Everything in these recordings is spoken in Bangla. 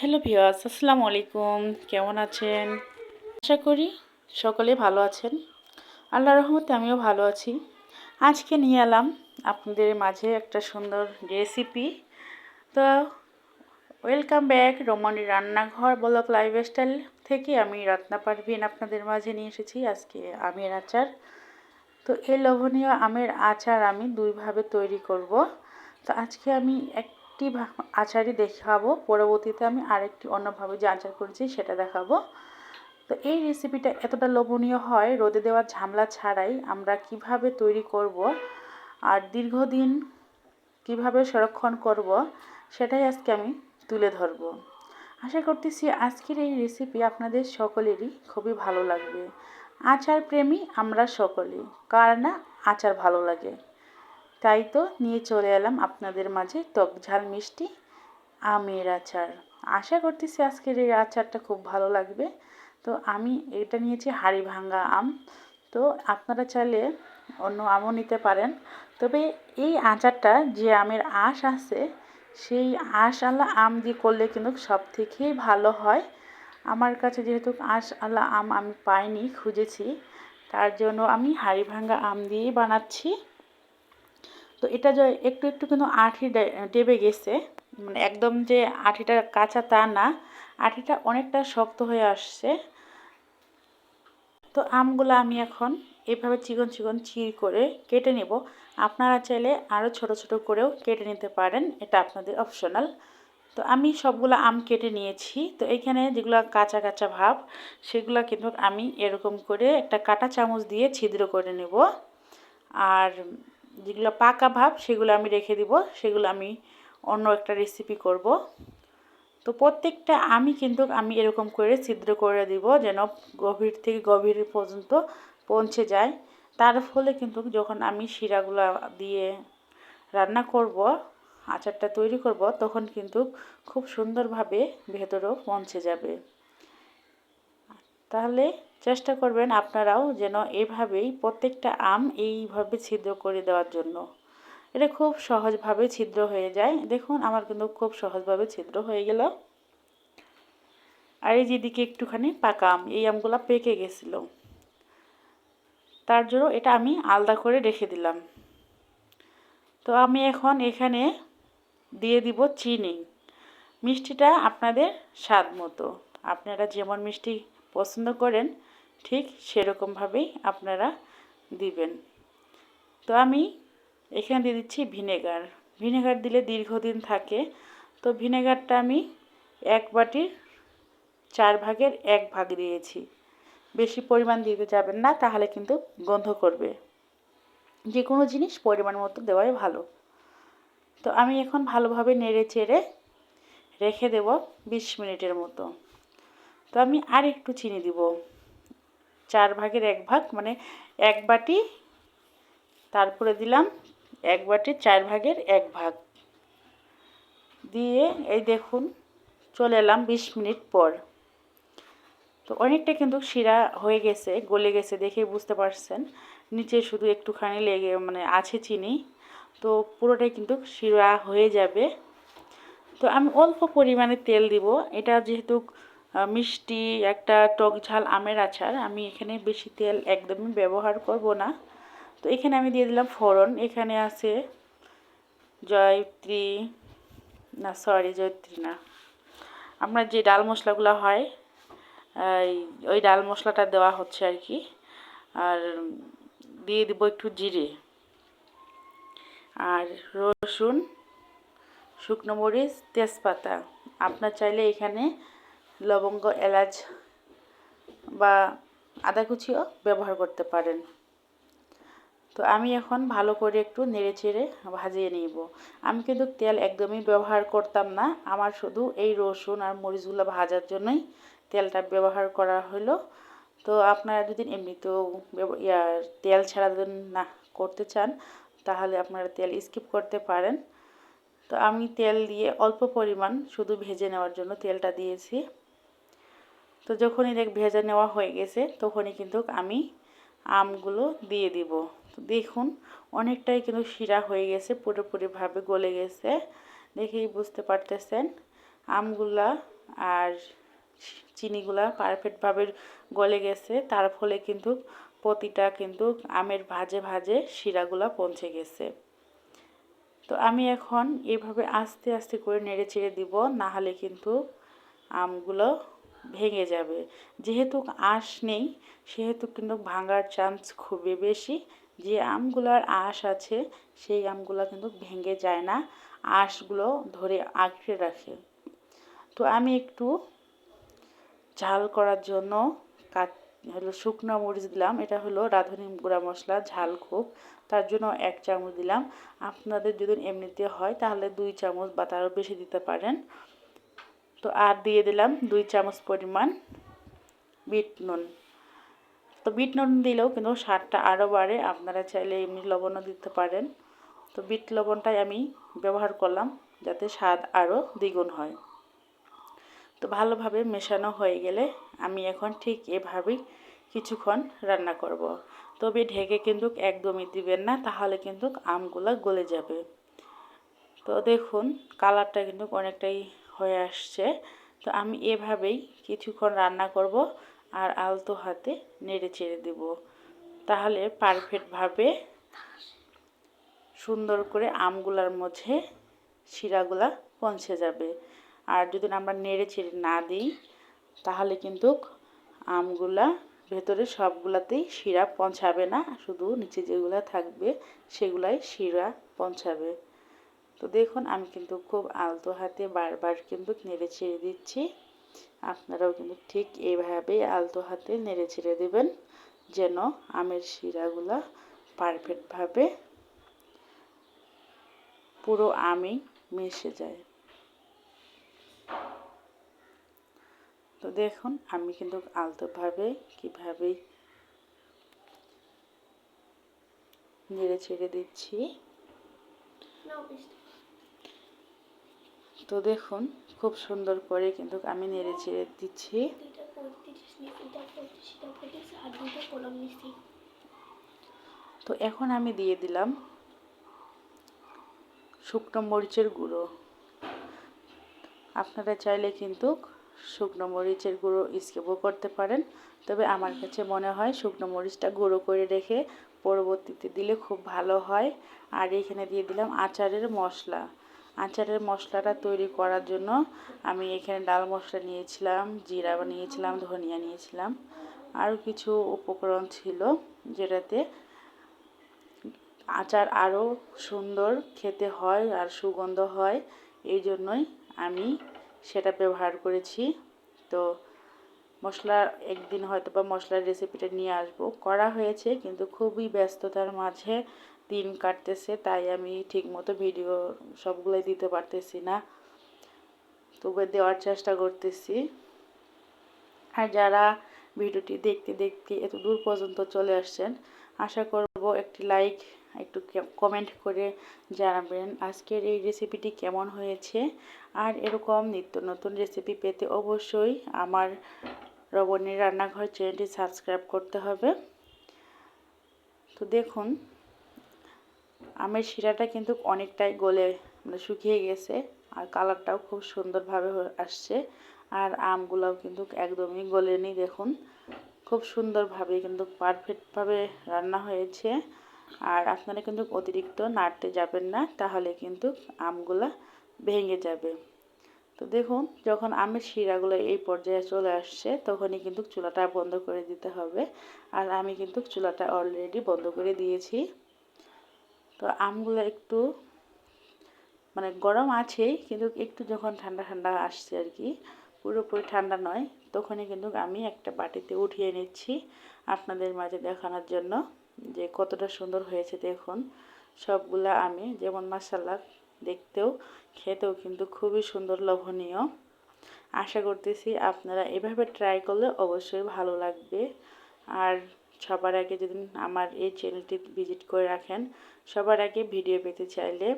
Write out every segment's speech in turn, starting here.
হ্যালো ভিউয়ার্স, আসসালামু আলাইকুম। কেমন আছেন? আশা করি সকলে ভালো আছেন। আল্লাহর রহমতে আমিও ভালো আছি। আজকে নিয়ে এলাম আপনাদের মাঝে একটা সুন্দর রেসিপি। তো ওয়েলকাম ব্যাক রমণী রান্নাঘর ব্লগ লাইফস্টাইল থেকে আমি রত্না পারভিন আপনাদের মাঝে নিয়ে এসেছি আজকে আমের আচার। তো এই লোভনীয় আমের আচার আমি দুইভাবে তৈরি করব। তো আজকে আমি একটি আচারই দেখাবো, পরবর্তীতে আমি আরেকটি অন্যভাবে যে আচার করেছি সেটা দেখাবো। তো এই রেসিপিটা এতটা লোভনীয় হয়, রোদে দেওয়ার ঝামেলা ছাড়াই আমরা কিভাবে তৈরি করব আর দীর্ঘদিন কিভাবে সংরক্ষণ করব সেটাই আজকে আমি তুলে ধরব। আশা করতেছি আজকের এই রেসিপি আপনাদের সকলেরই খুবই ভালো লাগবে। আচার প্রেমী আমরা সকলেই, কার না আচার ভালো লাগে। তাই তো নিয়ে চলে এলাম আপনাদের মাঝে টক ঝাল মিষ্টি আমের আচার। আশা করতেছি আজকের এই আচারটা খুব ভালো লাগবে। তো আমি এটা নিয়েছি হাড়ি ভাঙ্গা আম। তো আপনারা চাইলে অন্য আমও নিতে পারেন। তবে এই আচারটা যে আমের আঁশ আছে সেই আঁশওয়ালা আম দিয়ে করলে কিন্তু সব থেকেই ভালো হয়। আমার কাছে যেহেতু আঁশওয়ালা আম আমি পাইনি, খুঁজেছি, তার জন্য আমি হাড়ি ভাঙ্গা আম দিয়েই বানাচ্ছি। তো এটা যে একটু একটু কিন্তু আঁটি ডেবে গেছে, মানে একদম যে আঁটিটা কাঁচা তা না, আঁটিটা অনেকটা শক্ত হয়ে আসছে। তো আমগুলো আমি এখন এভাবে চিকন চিকন চির করে কেটে নেব। আপনারা চাইলে আরও ছোট ছোট করেও কেটে নিতে পারেন, এটা আপনাদের অপশনাল। তো আমি সবগুলো আম কেটে নিয়েছি। তো এইখানে যেগুলো কাঁচা কাঁচা ভাব সেগুলো কিন্তু আমি এরকম করে একটা কাঁটা চামচ দিয়ে ছিদ্র করে নেব। আর যেগুলো পাকা ভাব সেগুলো আমি রেখে দিব, সেগুলো আমি অন্য একটা রেসিপি করব। তো প্রত্যেকটা আমি কিন্তু আমি এরকম করে ছিদ্র করে দিব যেন গভীর থেকে গভীর পর্যন্ত পৌঁছে যায়। তার ফলে কিন্তু যখন আমি শিরাগুলো দিয়ে রান্না করব, আচারটা তৈরি করব, তখন কিন্তু খুব সুন্দরভাবে ভেতরেও পৌঁছে যাবে। তাহলে চেষ্টা করবেন আপনারাও যেন এভাবেই প্রত্যেকটা আম এইভাবে ছিদ্র করে দেওয়ার জন্য। এটা খুব সহজভাবে ছিদ্র হয়ে যায়। দেখুন আমার কিন্তু খুব সহজভাবে ছিদ্র হয়ে গেল। আর এই যেদিকে একটুখানি পাকা আম, এই আমগুলো পেকে গেছিলো, তার জন্য এটা আমি আলাদা করে রেখে দিলাম। তো আমি এখন এখানে দিয়ে দিব চিনি। মিষ্টিটা আপনাদের স্বাদ মতো, আপনারা যেমন মিষ্টি পছন্দ করেন ঠিক সেরকমভাবেই আপনারা দিবেন। তো আমি এখানে দিয়ে দিচ্ছি ভিনেগার। ভিনেগার দিলে দীর্ঘদিন থাকে। তো ভিনেগারটা আমি 1 বাটির 4 ভাগের 1 ভাগ দিয়েছি। বেশি পরিমাণ দিতে যাবেন না, তাহলে কিন্তু গন্ধ করবে। যে কোনো জিনিস পরিমাণ মতো দেওয়াই ভালো। তো আমি এখন ভালোভাবে নেড়ে চেড়ে রেখে দেব 20 মিনিটের মতো। তো আমি আর একটু চিনি দিব, 4 ভাগের 1 ভাগ, মানে 1 বাটি, তারপরে দিলাম 1 বাটির 4 ভাগের 1 ভাগ দিয়ে এই দেখুন চলে এলাম 20 মিনিট পর। তো অনেকটা কিন্তু শিরা হয়ে গেছে, গলে গেছে, দেখেই বুঝতে পারছেন। নিচে শুধু একটুখানি লেগে মানে আছে চিনি, তো পুরোটাই কিন্তু শিরা হয়ে যাবে। তো আমি অল্প পরিমাণে তেল দিব। এটা যেহেতু মিষ্টি একটা টক ঝাল আমের আচার, আমি এখানে বেশি তেল একদমই ব্যবহার করব না। তো এখানে আমি দিয়ে দিলাম ফোড়ন। এখানে আছে জয়ত্রী, না সরি জয়ত্রী না, আপনার যে ডাল মশলাগুলো হয় ওই ডাল মশলাটা দেওয়া হচ্ছে আর কি। আর দিয়ে দিব একটু জিরে আর রসুন, শুকনো মরিচ, তেজপাতা। আপনার চাইলে এখানে লবঙ্গ, এলাচ বা আদা কুচিও ব্যবহার করতে পারেন। তো আমি এখন ভালো করে একটু নেড়ে চেড়ে ভাজিয়ে নিব। আমি কিন্তু তেল একদমই ব্যবহার করতাম না, আমার শুধু এই রসুন আর মরিচগুলো ভাজার জন্যই তেলটা ব্যবহার করা হলো। তো আপনারা যদি এমনিতেও তেল ছাড়া যদি না করতে চান, তাহলে আপনারা তেল স্কিপ করতে পারেন। তো আমি তেল দিয়ে অল্প পরিমাণ শুধু ভেজে নেওয়ার জন্য তেলটা দিয়েছি। তো যখনই ভেজে নেওয়া হয়ে গেছে তখনই কিন্তু আমি আমগুলো দিয়ে দিব। তো দেখুন অনেকটাই কিন্তু শিরা হয়ে গেছে, পুরোপুরিভাবে গলে গেছে, দেখেই বুঝতে পারতেছেন। আমগুলা আর চিনিগুলা পারফেক্টভাবে গলে গেছে, তার ফলে কিন্তু প্রতিটা কিন্তু আমের ভাজে ভাজে শিরাগুলা পৌঁছে গেছে। তো আমি এখন এভাবে আস্তে আস্তে করে নেড়ে চেড়ে দিব, না হলে কিন্তু আমগুলো ভেঙে যাবে। যেহেতু আঁশ নেই সেহেতু কিন্তু ভাঙার চান্স খুবই বেশি। যে আমগুলোর আঁশ আছে সেই আমগুলো কিন্তু ভেঙে যায় না, আঁশগুলো ধরে আঁকড়ে রাখে। তো আমি একটু ঝাল করার জন্য শুকনো মরিচ দিলাম, এটা হলো রাঁধুনি গুঁড়া মশলা, ঝাল খুব, তার জন্য 1 চামচ দিলাম। আপনাদের যদি এমনিতে হয় তাহলে 2 চামচ বা তারও বেশি দিতে পারেন। তো আর দিয়ে দিলাম 2 চামচ পরিমাণ বিট নুন। তো বিট নুন দিলেও কিন্তু স্বাদটা আরও বাড়ে, আপনারা চাইলে এমনি লবণও দিতে পারেন। তো বিট লবণটাই আমি ব্যবহার করলাম যাতে স্বাদ আরও দ্বিগুণ হয়। তো ভালোভাবে মেশানো হয়ে গেলে আমি এখন ঠিক এভাবেই কিছুক্ষণ রান্না করব। তবে ঢেকে কিন্তু একদমই দিবেন না, তাহলে কিন্তু আমগুলো গলে যাবে। তো দেখুন কালারটা কিন্তু অনেকটাই হয়ে আসছে। তো আমি এভাবেই কিছুক্ষণ রান্না করব আর আলতো হাতে নেড়ে চেড়ে দেব, তাহলে পারফেক্টভাবে সুন্দর করে আমগুলার মধ্যে শিরাগুলা পৌঁছে যাবে। আর যদি আমরা নেড়ে চেড়ে না দিই তাহলে কিন্তু আমগুলা ভেতরে সবগুলাতেই শিরা পৌঁছাবে না, শুধু নিচে যেগুলো থাকবে সেগুলাই শিরা পৌঁছাবে। তো দেখুন আমি কিন্তু খুব আলতো হাতে বারবার কিন্তু নেড়ে ছেড়ে দিচ্ছি। আপনারাও কিন্তু ঠিক এইভাবেই আলতো হাতে নেড়ে ছেড়ে দেবেন যেন আমের শিরাগুলা পারফেক্টভাবে পুরো আমে মিশে যায়। তো দেখুন আমি কিন্তু আলতোভাবে কীভাবে নেড়ে ছেড়ে দিচ্ছি। তো দেখুন খুব সুন্দর করে কিন্তু আমি নেড়ে ছেড়ে দিচ্ছি। তো এখন আমি দিয়ে দিলাম শুকনো মরিচের গুঁড়ো। আপনারা চাইলে কিন্তু শুকনো মরিচের গুঁড়ো স্কিপও করতে পারেন, তবে আমার কাছে মনে হয় শুকনো মরিচটা গুঁড়ো করে রেখে পরবর্তীতে দিলে খুব ভালো হয়। আর এখানে দিয়ে দিলাম আচারের মশলা। আচারের মশলাটা তৈরি করার জন্য আমি এখানে ডাল মশলা নিয়েছিলাম, জিরা নিয়েছিলাম, ধনিয়া নিয়েছিলাম, আরও কিছু উপকরণ ছিল যেটাতে আচার আরও সুন্দর খেতে হয় আর সুগন্ধ হয়, এই জন্যই আমি সেটা ব্যবহার করেছি। তো মশলা একদিন হয়তো বা মশলার রেসিপিটা নিয়ে আসবো, করা হয়েছে কিন্তু খুবই ব্যস্ততার মাঝে দিন কাটতেছে, তাই আমি ঠিকমতো ভিডিও সবগুলোই দিতে পারতেছি না, তবে দেওয়ার চেষ্টা করতেছি। আর যারা ভিডিওটি দেখতে দেখতে এত দূর পর্যন্ত চলে আসছেন, আশা করব একটি লাইক একটু কমেন্ট করে জানাবেন আজকের এই রেসিপিটি কেমন হয়েছে। আর এরকম নিত্য নতুন রেসিপি পেতে অবশ্যই আমার রবণীর রান্নাঘর চ্যানেলটি সাবস্ক্রাইব করতে হবে। তো দেখুন আমের শিরাটা কিন্তু অনেকটাই গলে শুকিয়ে গেছে আর কালারটাও খুব সুন্দরভাবে আসছে। আর আমগুলোও কিন্তু একদমই গলেনি, দেখুন খুব সুন্দরভাবে কিন্তু পারফেক্টভাবে রান্না হয়েছে। আর আপনারা কিন্তু অতিরিক্ত নাড়তে যাবেন না, তাহলে কিন্তু আমগুলা ভেঙে যাবে। তো দেখুন যখন আমের শিরাগুলো এই পর্যায়ে চলে আসছে তখনই কিন্তু চুলাটা বন্ধ করে দিতে হবে। আর আমি কিন্তু চুলাটা অলরেডি বন্ধ করে দিয়েছি। তো আমগুলো একটু গরম আছেই, কিন্তু একটু যখন ঠান্ডা ঠান্ডা আসছে আর কি, পুরোপুরি ঠান্ডা নয়, তখনই কিন্তু আমি একটা বাটিতে উঠিয়ে নিচ্ছি আপনাদের মাঝে দেখানোর জন্য যে কতটা সুন্দর হয়েছে। দেখুন সবগুলা আমি যেমন মাশাআল্লাহ দেখতেও খেতেও কিন্তু খুবই সুন্দর লোভনীয়। আশা করতেছি আপনারা এভাবে ট্রাই করলে অবশ্যই ভালো লাগবে। আর সবার আগে যদি আমার এই চ্যানেলটি ভিজিট করে রাখেন, সবার আগে ভিডিও পেতে চাইলে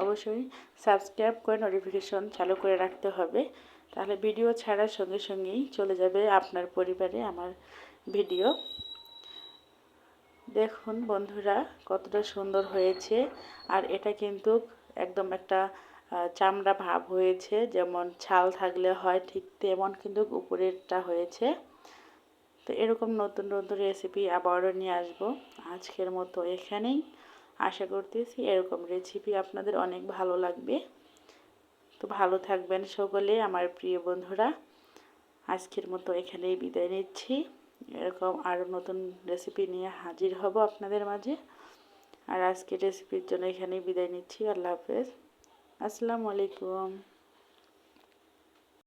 অবশ্যই সাবস্ক্রাইব করে নোটিফিকেশন চালু করে রাখতে হবে, তাহলে ভিডিও ছাড়ার সঙ্গে সঙ্গেই চলে যাবে আপনার পরিবারে আমার ভিডিও। দেখুন বন্ধুরা কতটা সুন্দর হয়েছে। আর এটা কিন্তু একদম একটা চামড়া ভাব হয়েছে, যেমন ছাল থাকলে হয় ঠিক তেমন কিন্তু উপরেরটা হয়েছে। তো এরকম নতুন নতুন রেসিপি আবারও নিয়ে আসবো। আজকের মতো এখানেই, আশা করতেছি এরকম রেসিপি আপনাদের অনেক ভালো লাগবে। তো ভালো থাকবেন সকলে আমার প্রিয় বন্ধুরা। আজকের মতো এখানেই বিদায় নিচ্ছি। এরকম আরও নতুন রেসিপি নিয়ে হাজির হব আপনাদের মাঝে। আর আজকের রেসিপির জন্য এখানেই বিদায় নিচ্ছি। আল্লাহ হাফেজ। আসসালামু আলাইকুম।